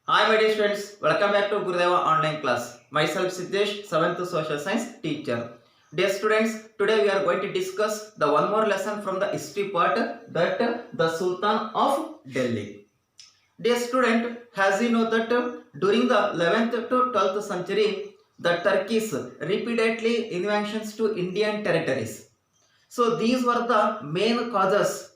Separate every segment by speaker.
Speaker 1: Hi my dear students, welcome back to Gurudeva online class. Myself Siddesh, 7th social science teacher. Dear students, today we are going to discuss the one more lesson from the history part, that the Sultan of Delhi. Dear student, as you know that during the 11th to 12th century, the Turkish repeatedly inventions to Indian territories. So these were the main causes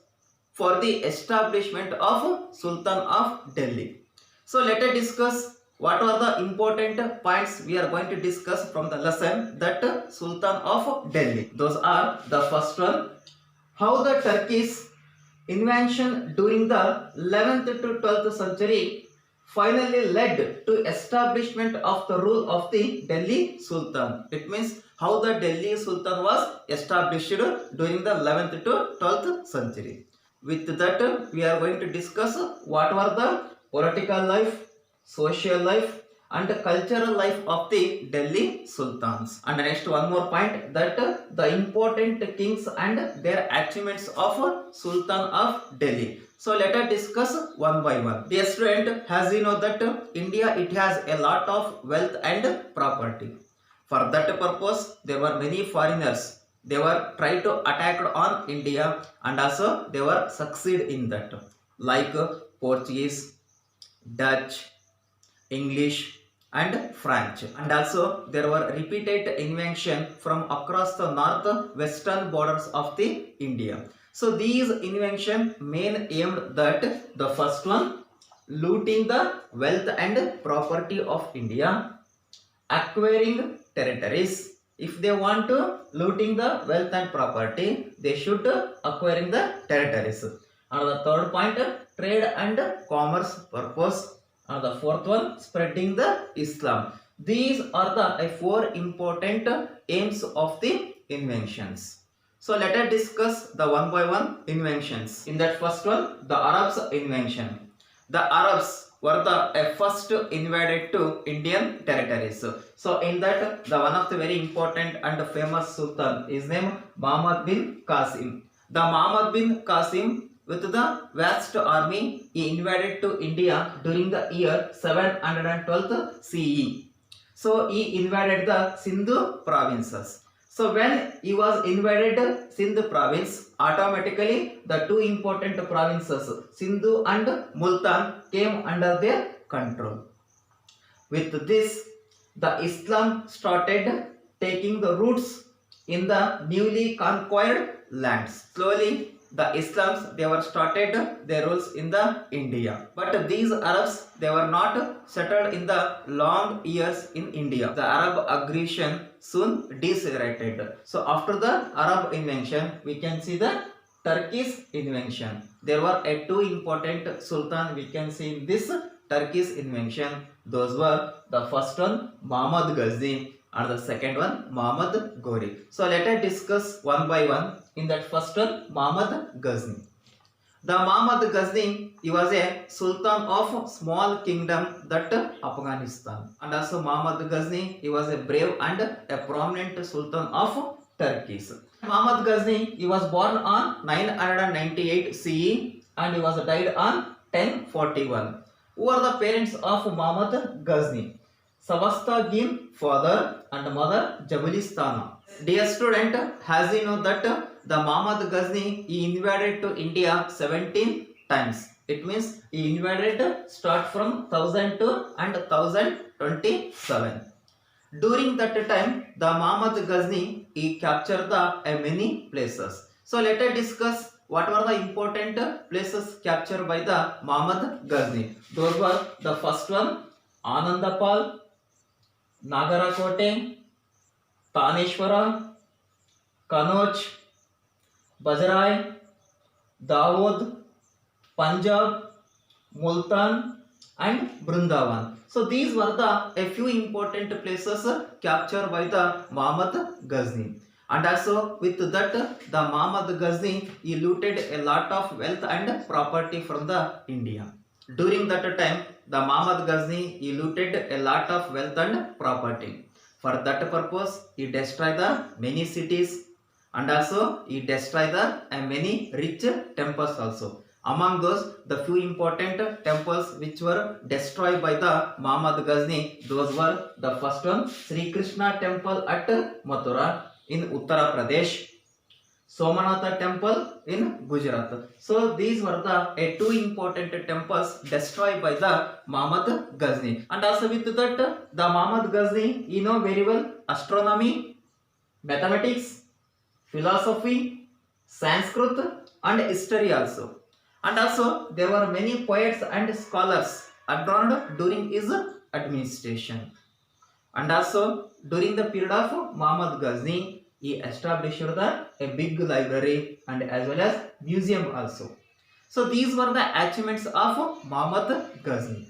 Speaker 1: for the establishment of Sultan of Delhi. So let us discuss what are the important points we are going to discuss from the lesson, that Sultan of Delhi. Those are the first one, how the Turkish invention during the 11th to 12th century finally led to establishment of the rule of the Delhi Sultan. It means how the Delhi Sultan was established during the 11th to 12th century. With that, we are going to discuss what were the political life, social life, and cultural life of the Delhi Sultans. And next one more point, that the important kings and their achievements of Sultan of Delhi. So let us discuss one by one. Dear student, as you know that India, it has a lot of wealth and property. For that purpose, there were many foreigners. They were trying to attack on India, and also they were succeed in that, like Portuguese, Dutch, English, and French. And also there were repeated invention from across the north-western borders of the India. So these invention main aimed that the first one, looting the wealth and property of India, acquiring territories. If they want to looting the wealth and property, they should acquiring the territories. And the third point, trade and commerce purpose. And the fourth one, spreading the Islam. These are the four important aims of the inventions. So let us discuss the one by one inventions. In that first one, the Arabs invention. The Arabs were the first invaded to Indian territories. So in that, the one of the very important and famous Sultan is named Muhammad bin Qasim. The Muhammad bin Qasim, with the vast army, he invaded to India during the year 712 CE. So he invaded the Sindhu provinces. So when he was invaded Sindh province, automatically the two important provinces, Sindhu and Multan, came under their control. With this, the Islam started taking the roots in the newly conquered lands. Slowly, the Islams, they were started their rules in the India. But these Arabs, they were not settled in the long years in India. The Arab aggression soon decelerated. So after the Arab invention, we can see the Turkish invention. There were two important sultan we can see in this Turkish invention. Those were the first one, Muhammad Ghazni, and the second one, Muhammad Ghori. So let us discuss one by one. In that first one, Muhammad Ghazni. The Muhammad Ghazni, he was a sultan of small kingdom, that Afghanistan. And also Muhammad Ghazni, he was a brave and a prominent sultan of Turkey. Muhammad Ghazni, he was born on 998 CE and he was died on 1041. Who are the parents of Muhammad Ghazni? Savastagin, father, and mother Jabilistana. Dear student, as you know that the Muhammad Ghazni, he invaded to India 17 times. It means he invaded start from 1002 and 1027. During that time, the Muhammad Ghazni, he captured the many places. So let us discuss what were the important places captured by the Muhammad Ghazni. Those were the first one, Anandapal, Nagarakote, Taneshwara, Kanoj, Bajrai, Dawood, Punjab, Multan, and Brindavan. So these were the a few important places captured by the Muhammad Ghazni. And also with that, the Muhammad Ghazni, he looted a lot of wealth and property from the India. During that time, the Muhammad Ghazni, he looted a lot of wealth and property. For that purpose, he destroyed the many cities, and also he destroyed the many rich temples also. Among those, the few important temples which were destroyed by the Muhammad Ghazni, those were the first one, Sri Krishna temple at Mathura in Uttara Pradesh, Somanatha temple in Gujarat. So these were the two important temples destroyed by the Muhammad Ghazni. And also with that, the Muhammad Ghazni, you know very well, astronomy, mathematics, philosophy, Sanskrit and history also. And also there were many poets and scholars adorned during his administration. And also during the period of Muhammad Ghazni, he established a big library and as well as museum also. So these were the achievements of Muhammad Ghazni.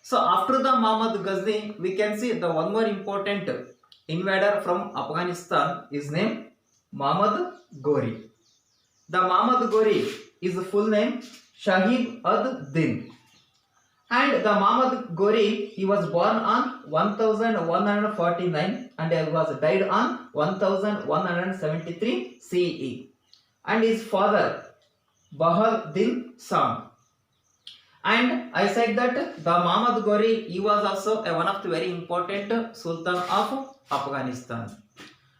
Speaker 1: So after the Muhammad Ghazni, we can see the one more important invader from Afghanistan is named Muhammad Ghori. The Muhammad Ghori is full name Shahid ad-Din. And the Muhammad Ghori, he was born on 1149 and he was died on 1173 CE. And his father Bahal Din Sam. And I said that the Muhammad Ghori, he was also one of the very important Sultan of Afghanistan.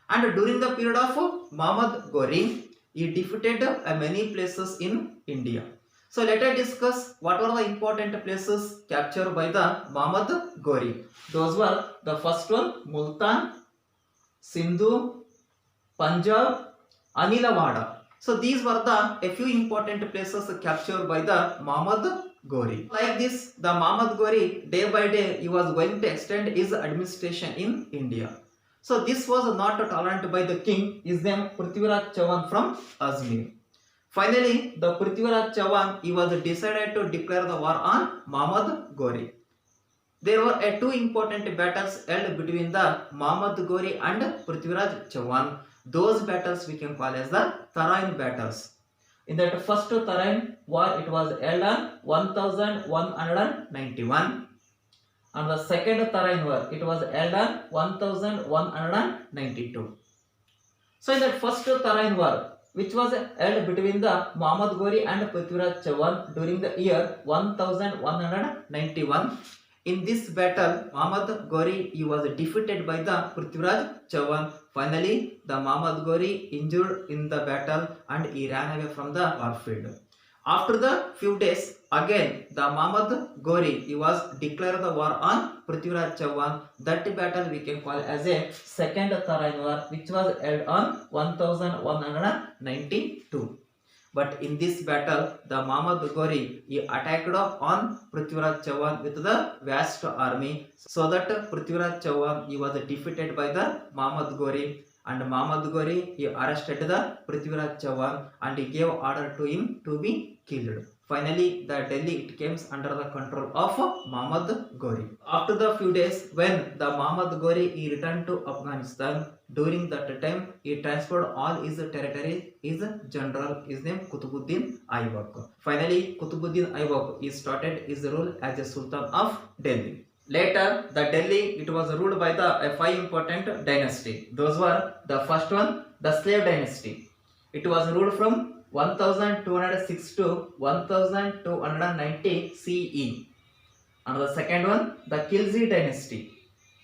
Speaker 1: And during the period of Muhammad Ghori, he defeated many places in India. So let us discuss what were the important places captured by the Muhammad Ghori. Those were the first one, Multan, Sindhu, Punjab, Anilawada. So these were the a few important places captured by the Muhammad Ghori. Like this, the Muhammad Ghori, day by day, he was going to extend his administration in India. So this was not tolerant by the king. His name Prithviraj Chauhan from Ajmer. Finally, the Prithviraj Chauhan, he was decided to declare the war on Muhammad Ghori. There were two important battles held between the Muhammad Ghori and Prithviraj Chauhan. Those battles we can call as the Tarain battles. In that first Tarain war, it was held on 1191. And the second Tarain war, it was held on 1192. So in that first Tarain war, which was held between the Muhammad Ghori and Prithviraj Chauhan during the year 1191, in this battle, Muhammad Ghori, he was defeated by the Prithviraj Chauhan. Finally, the Muhammad Ghori injured in the battle and he ran away from the warfield. After the few days, again the Muhammad Ghori, he was declared the war on Prithviraj Chauhan. That battle we can call as a second Tarain war, which was held on 1192. But in this battle, the Muhammad Ghori, he attacked on Prithviraj Chauhan with the vast army, so that Prithviraj Chauhan, he was defeated by the Muhammad Ghori. And Muhammad Ghori, he arrested the Prithviraj Chauhan and he gave order to him to be killed. Finally, the Delhi, it came under the control of Muhammad Ghori. After the few days, when the Muhammad Ghori, he returned to Afghanistan, during that time, he transferred all his territory, his general, his name Qutbuddin Aybak. Finally, Qutbuddin Aybak, he started his rule as a Sultan of Delhi. Later, the Delhi, it was ruled by the five important dynasty. Those were the first one, the Slave dynasty. It was ruled from 1206 to 1290 CE. And the second one, the Khilji dynasty.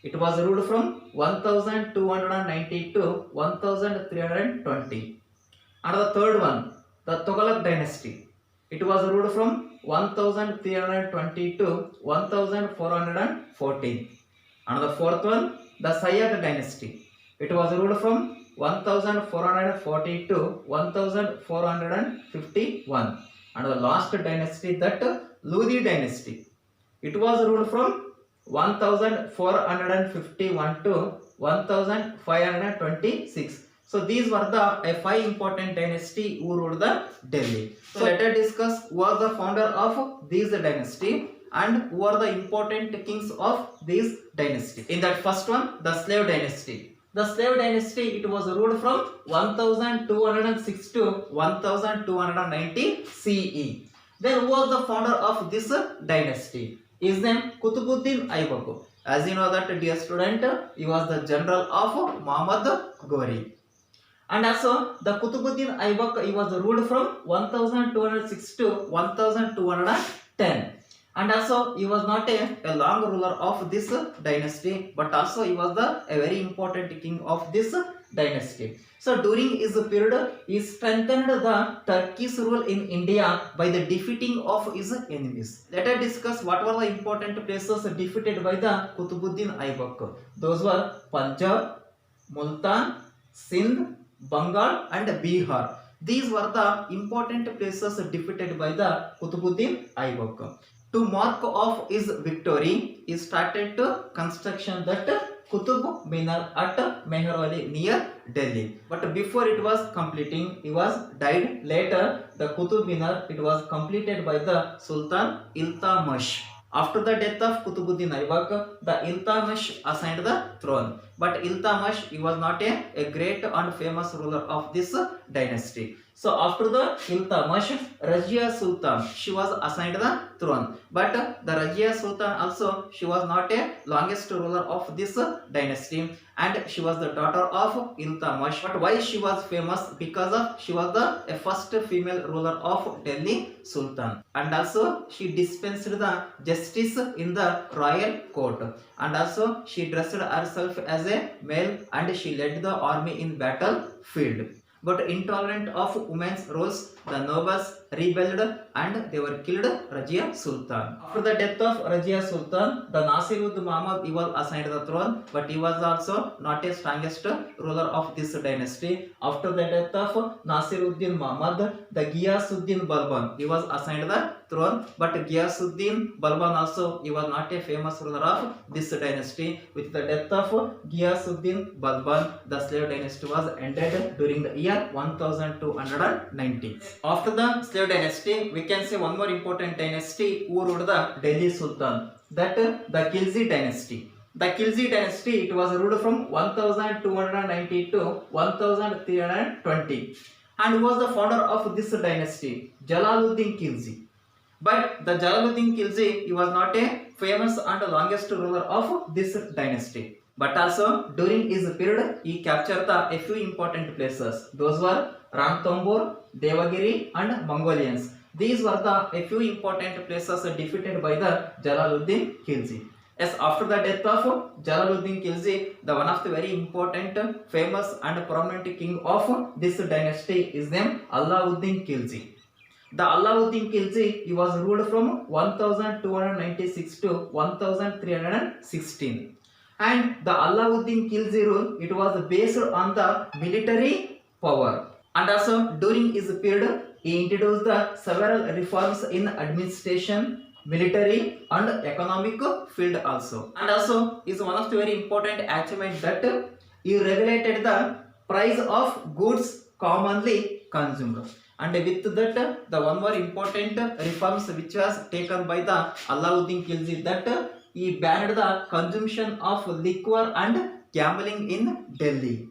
Speaker 1: It was ruled from 1290 to 1320. And the third one, the Tughlaq dynasty. It was ruled from 1320 to 1414. And the fourth one, the Sayyid dynasty. It was ruled from 1440 to 1451. And the last dynasty, that Lodi dynasty. It was ruled from 1451 to 1526. So these were the five important dynasty who ruled the Delhi. So let us discuss who was the founder of these dynasty and who are the important kings of this dynasty. In that first one, the Slave dynasty. The Slave dynasty, it was ruled from 1206 to 1290 CE. Then who was the founder of this dynasty? His name Qutbuddin Aybak. As you know that, dear student, he was the general of Muhammad Ghori. And also the Kutubuddin Aibak, he was ruled from 1206 to 1210. And also he was not a long ruler of this dynasty, but also he was a very important king of this dynasty. So during his period, he strengthened the Turkish rule in India by the defeating of his enemies. Let us discuss what were the important places defeated by the Kutubuddin Aibak. Those were Punjab, Multan, Sindh, Bengal and Bihar. These were the important places defeated by the Kutubuddin Aibak. To mark off his victory, he started construction that Qutub Minar at Meherwali near Delhi. But before it was completing, he was died. Later, the Qutub Minar, it was completed by the Sultan Iltutmish. After the death of Kutubuddin Aibak, the Iltutmish assigned the throne. But Iltutmish, he was not a great and famous ruler of this dynasty. So after the Iltutmish, Razia Sultan, she was assigned the throne. But the Razia Sultan also, she was not a longest ruler of this dynasty, and she was the daughter of Iltutmish. But why she was famous? Because of she was the first female ruler of Delhi Sultan, and also she dispensed the justice in the royal court, and also she dressed herself as a male and she led the army in battlefield. But intolerant of women's roles, the nobles rebelled and they were killed Razia Sultan. After the death of Razia Sultan, the Nasiruddin Muhammad, he was assigned the throne, but he was also not a strongest ruler of this dynasty. After the death of Nasiruddin Muhammad, the Ghiyasuddin Balban, he was assigned the throne, but Ghiyasuddin Balban also, he was not a famous ruler of this dynasty. With the death of Ghiyasuddin Balban, the slave dynasty was ended during the year 1290. After the slave dynasty, we can say one more important dynasty who ruled the Delhi Sultan, that the Khilji dynasty. The Khilji dynasty, it was ruled from 1290 to 1320. And who was the founder of this dynasty? Jalaluddin Khilji. But the Jalaluddin Khilji, he was not a famous and longest ruler of this dynasty. But also during his period, he captured a few important places. Those were Ranthambore, Devagiri and Mongolians. These were a few important places defeated by the Jalaluddin Khilji. Yes, after the death of Jalaluddin Khilji, the one of the very important, famous and prominent king of this dynasty is named Alauddin Khilji. The Alauddin Khilji, he was ruled from 1296 to 1316. And the Alauddin Khilji rule, it was based on the military power. And also during his period, he introduced the several reforms in administration, military and economic field also. And also is one of the very important achievement that he regulated the price of goods commonly consumed. And with that, the one more important reforms which was taken by the Alauddin Khilji, that he banned the consumption of liquor and gambling in Delhi.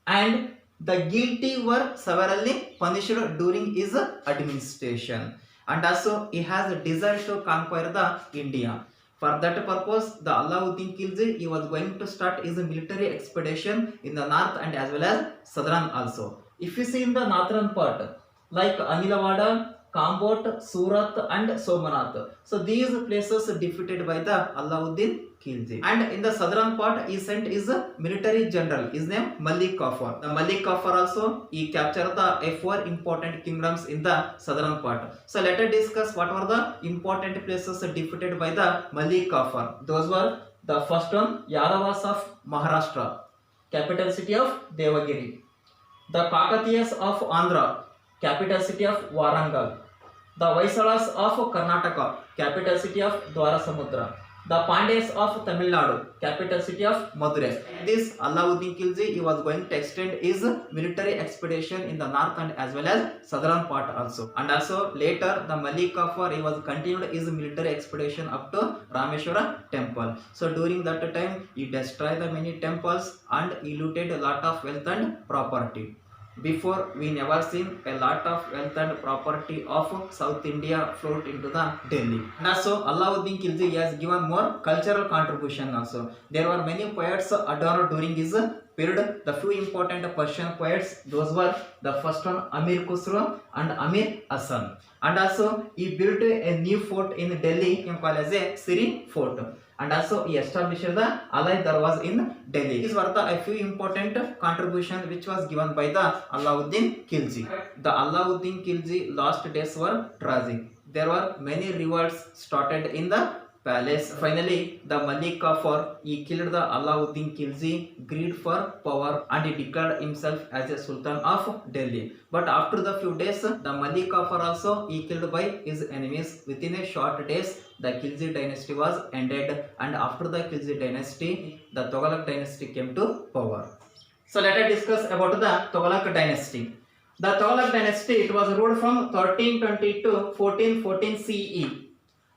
Speaker 1: And the guilty were severely punished during his administration. And also he has a desire to conquer the India. For that purpose, the Alauddin Khilji, he was going to start his military expedition in the north and as well as southern also. If you see in the northern part, like Anilawada, Kambot, Surat and Somanath. So these places defeated by the Alauddin Khilji. And in the southern part, he sent his military general, his name Malik Kafur. The Malik Kafur also, he captured the four important kingdoms in the southern part. So let us discuss what were the important places defeated by the Malik Kafur. Those were the first one, Yadavas of Maharashtra, capital city of Devagiri. The Kakatiyas of Andhra, capital city of Warangal. The Vaisalas of Karnataka, capital city of Dwarasamudra. The Pandyas of Tamil Nadu, capital city of Madurai. This Alauddin Khilji, he was going to extend his military expedition in the north and as well as southern part also. And also later the Malik Kafur, he was continued his military expedition up to Rameshwara temple. So during that time, he destroyed the many temples and he looted a lot of wealth and property. Before we never seen a lot of wealth and property of South India flowed into the Delhi. And also Alauddin Khilji has given more cultural contribution also. There were many poets adorned during his period. The few important Persian poets, those were the first one Amir Khusro and Amir Hassan. And also he built a new fort in Delhi called as a Siri fort. And also he established the Alai Darwaz in Delhi. These were the a few important contributions which was given by the Alauddin Khilji. The Alauddin Khilji last days were tragic. There were many revolts started in the palace. Finally, the Malik Kafur, he killed the Alauddin Khilji, greed for power, and he declared himself as a Sultan of Delhi. But after the few days, the Malik Kafur also he killed by his enemies. Within a short days, the Khilji dynasty was ended, and after the Khilji dynasty, the Tughlaq dynasty came to power. So let us discuss about the Tughlaq dynasty. The Tughlaq dynasty, it was ruled from 1320 to 1414 CE.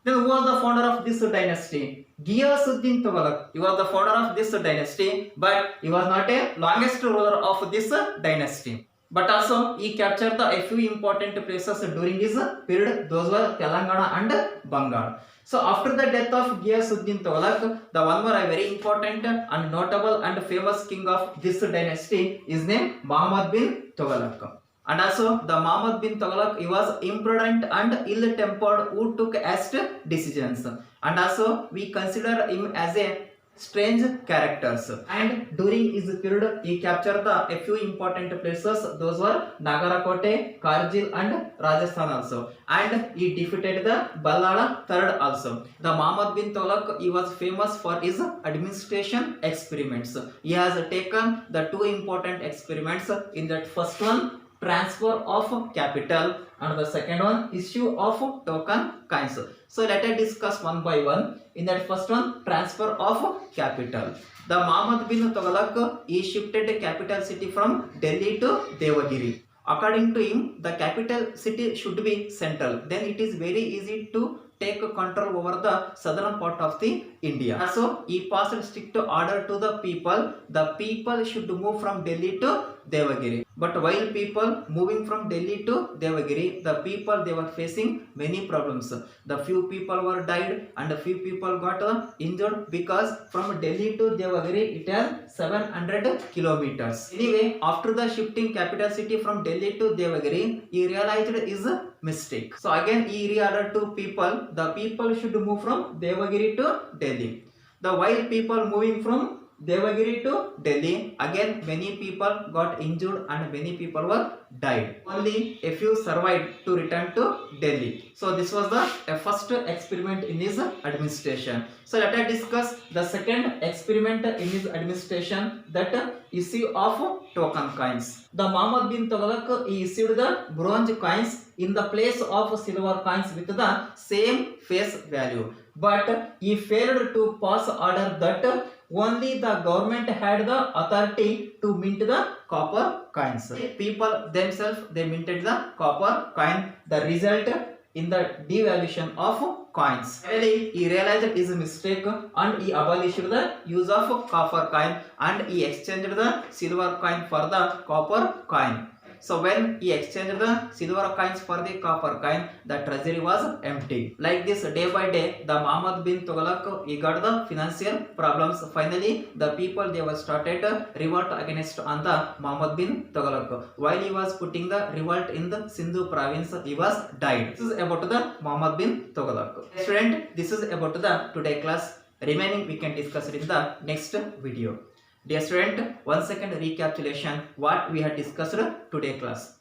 Speaker 1: Then who was the founder of this dynasty? Ghiyasuddin Tughlaq. He was the founder of this dynasty, but he was not a longest ruler of this dynasty. But also he captured a few important places during his period. Those were Telangana and Bengal. So after the death of Ghiyasuddin Tughlaq, the one more very important and notable and famous king of this dynasty is named Muhammad bin Tughlaq. And also the Muhammad bin Tughlaq, he was imprudent and ill-tempered who took hasty decisions. And also we consider him as a strange characters. And during his period, he captured a few important places. Those were Nagarakote, Kargil and Rajasthan also. And he defeated the Ballala III also. The Muhammad bin Tughlaq, he was famous for his administration experiments. He has taken the two important experiments. In that first one, transfer of capital, and the second one, issue of token coins. So let us discuss one by one. In that first one, transfer of capital. The Muhammad bin Tughlaq, he shifted the capital city from Delhi to Devagiri. According to him, the capital city should be central. Then it is very easy to take control over the southern part of the India. So he passed strict order to the people. The people should move from Delhi to Devagiri. But while people moving from Delhi to Devagiri, the people they were facing many problems. The few people were died and a few people got injured because from Delhi to Devagiri it has 700 kilometers. Anyway, after the shifting capital city from Delhi to Devagiri, he realized his mistake. So again he reordered to people. The people should move from Devagiri to Delhi. The while people moving from Devagiri to Delhi, again many people got injured and many people were died. Only a few survived to return to Delhi. So this was the first experiment in his administration. So let us discuss the second experiment in his administration, that issue of token coins. The Muhammad bin Tughlaq, he issued the bronze coins in the place of silver coins with the same face value. But he failed to pass order that only the government had the authority to mint the copper coins. People themselves, they minted the copper coin. The result in the devaluation of coins. Really, he realized his mistake and he abolished the use of copper coin and he exchanged the silver coin for the copper coin. So when he exchanged the silver coins for the copper coin, the treasury was empty. Like this, day by day, the Muhammad bin Tughlaq, he got the financial problems. Finally, the people they were started revolt against on the Muhammad bin Tughlaq. While he was putting the revolt in the Sindhu province, he was died. This is about the Muhammad bin Tughlaq. Student, this is about the today class. Remaining we can discuss it in the next video. Dear student, 1 second recapitulation what we had discussed today class.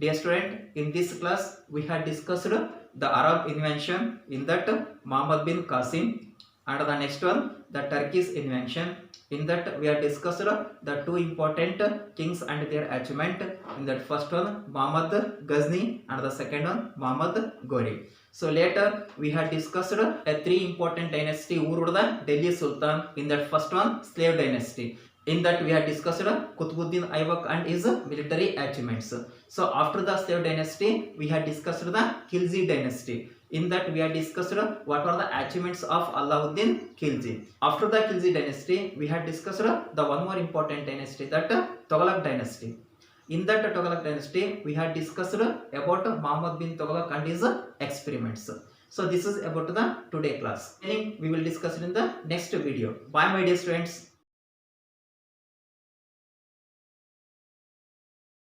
Speaker 1: Dear student, in this class we had discussed the Arab invention, in that Muhammad bin Qasim, and the next one the Turkish invention. In that we have discussed the two important kings and their achievement. In that first one Muhammad Ghazni and the second one Muhammad Ghori. So later we had discussed three important dynasty who ruled the Delhi Sultan. In that first one, slave dynasty. In that we had discussed Qutbuddin Aibak and his military achievements. So after the slave dynasty, we had discussed the Khilji dynasty. In that we had discussed what were the achievements of Alauddin Khilji. After the Khilji dynasty, we had discussed the one more important dynasty, that Tughlaq dynasty. In that Tughlaq dynasty, we had discussed about Muhammad bin Tughlaq and his experiments. So this is about the today class. We will discuss it in the next video. Bye my dear students.